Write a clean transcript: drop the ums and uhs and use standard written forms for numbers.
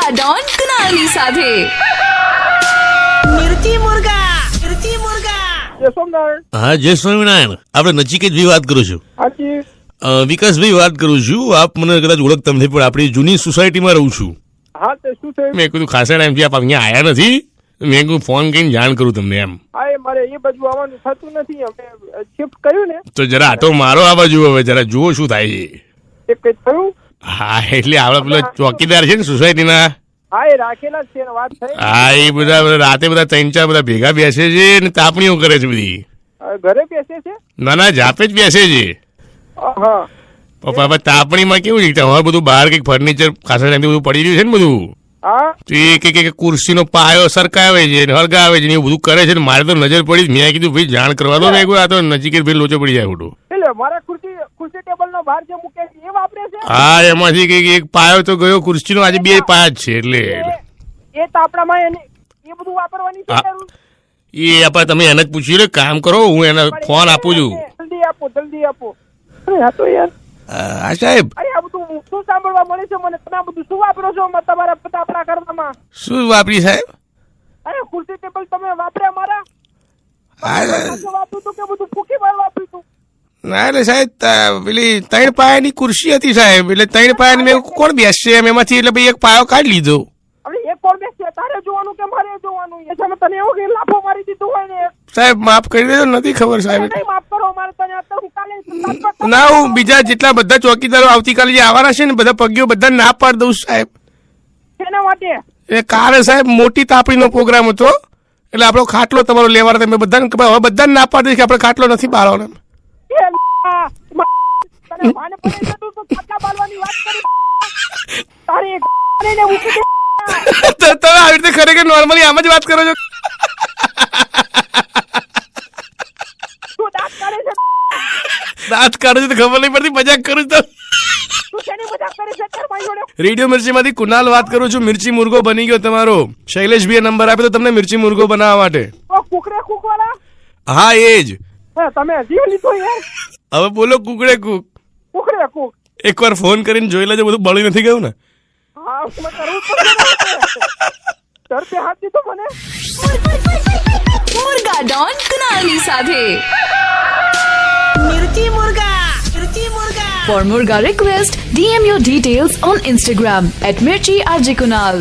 મુર્ગા Don કુનાલની સાથે મિર્ચી મુર્ગા હા, જય સ્વામિનારાયણ. આપણે નચિકેતભાઈ વાત કરું છું. હાજી. વિકાસભાઈ વાત કરું છું. આપ મને કદાચ ઓળખતા નથી, પણ આપણી જૂની સોસાયટીમાં રહું છું. હા, તે શું થયું? મેં કીધું ખાસા ટાઈમથી આપ અહીંયા આવ્યા નથી, મેં કીધું ફોન કરીને જાણ કરું તમને એમ. હા, એ મારે એ બાજુ આવવાનું થતું નથી. અમે શિફ્ટ કર્યું ને તો જરા આટો મારો આ બાજુ, હવે જરા જુઓ શું થાય છે. એ કઈ થયું? હા, એટલે આપડે પેલા ચોકીદાર છે ને સોસાયટીના, હા, એ રાખેલા જ છે ને, વાત થઈ. હા, એ બધા રાતે બધા 3-4 બધા ભેગા બેસે છે ને તાપણીઓ કરે છે બધી. ઘરે બેસે છે? ના, જાપે જ બેસે છે. હા. પપ્પા તાપણીમાં કેવું છે, તમારે બધું બહાર કઈક ફર્નિચર ખાસા ટાઈમથી બધું પડી રહ્યું છે ને બધું, હા. તો એ કે ખુરશીનો પાયો સરકાવે છે ને હળગાવે છે ને એવું બધું કરે છે ને મારે તો નજર પડી. મેં કીધું ભાઈ જાણ કરવા દો. મેં કીધું આ તો નજીક ભાઈ લોચો પડી જાય ખોટું. એટલે મારા ખુરશી ટેબલ નો બહાર જે મૂકે છે એ વાપરે છે? હા, એમાંથી કઈક એક પાયો તો ગયો ખુરશીનો, આજે 2 પાયા જ છે. એટલે એ તાપણામાં એને એ બધું વાપરવાની છે જરૂર? એ આપણે તમે એને જ પૂછી લો. કામ કરો, હું એને ફોન આપું છું. જલ્દી આપો. અરે હા તો યાર, હા સાહેબ, અરે આ બધું શું સાંભળવા મળે છે મને? તમે આ બધું શું વાપરો છો તમારા તાપણા કરવામાં? શું વાપરી સાહેબ? અરે ખુરશી ટેબલ તમે વાપર્યા મારા? હા, વાપર્યું તું કે બધું ફૂકી વાર વાપર્યું તું? ના એટલે સાહેબ પેલી 3 પાયાની ખુરશી હતી સાહેબ, એટલે 3 પાયાની મેં કોણ બેસશે એમ, એમાંથી એટલે ભાઈ એક પાયો કાઢી લીધો. હવે એક કોણ બેસશે? તારે જોવાનું કે મારે જોવાનું? એ છે તને એવું કે લાફો મારી દીધું હોય ને? સાહેબ માફ કરી દેજો, નથી ખબર સાહેબ. નહીં માફ કરો મારે તને અત્યારે હું કાલે ના, હું બીજા જેટલા બધા ચોકીદારો આવતીકાલે જે આવવાના છે ને બધા પગીઓ બધા ના પાડી દઉં સાહેબ. શેના માટે? એ કાલે સાહેબ મોટી તાપણીનો પ્રોગ્રામ હતો, એટલે આપણો ખાટલો તમારો લેવાનો તમે બધાને હવે બધાને ના પાડી દઈશ કે આપણે ખાટલો નથી બાળવાનો. એ તને માને પડે છે તું તો ખાટલા બાળવાની વાત કરી? તારી એક ને મૂકી દે. તમે આવી રીતે ખરેખર નોર્મલી આમ જ વાત કરો છો? તું દાંત કાઢે છે? દાંત કાઢો છો તો ખબર નહીં પડતી, મજાક કરું છું. તું શેની મજાક કરે છે તાર ભાઈ જોડે? રેડિયો મિર્ચીમાંથી કુનાલ વાત કરું છું. મિર્ચી મુર્ગો બની ગયો તમારો. શૈલેષભાઈએ નંબર આપ્યો તો તમને મિર્ચી મુર્ગો બનાવવા માટે. ઓ કુકરે કુકવાળા? હા, એ જ. હા, તમે જીવ લીધો યાર. હવે બોલો કુકડે કુક. કુકરે કુક. એકવાર ફોન કરીને જોઈ લેજો, બધું બળી નથી ગયું ને? હા, મેં કરવું પડશે. સર પે હાથ દીધો મને. મુર્ગા ડોન કુનાલની સાથે મિર્ચી મુર્ગા For Murga request, DM your details on Instagram @mirchi@kunal.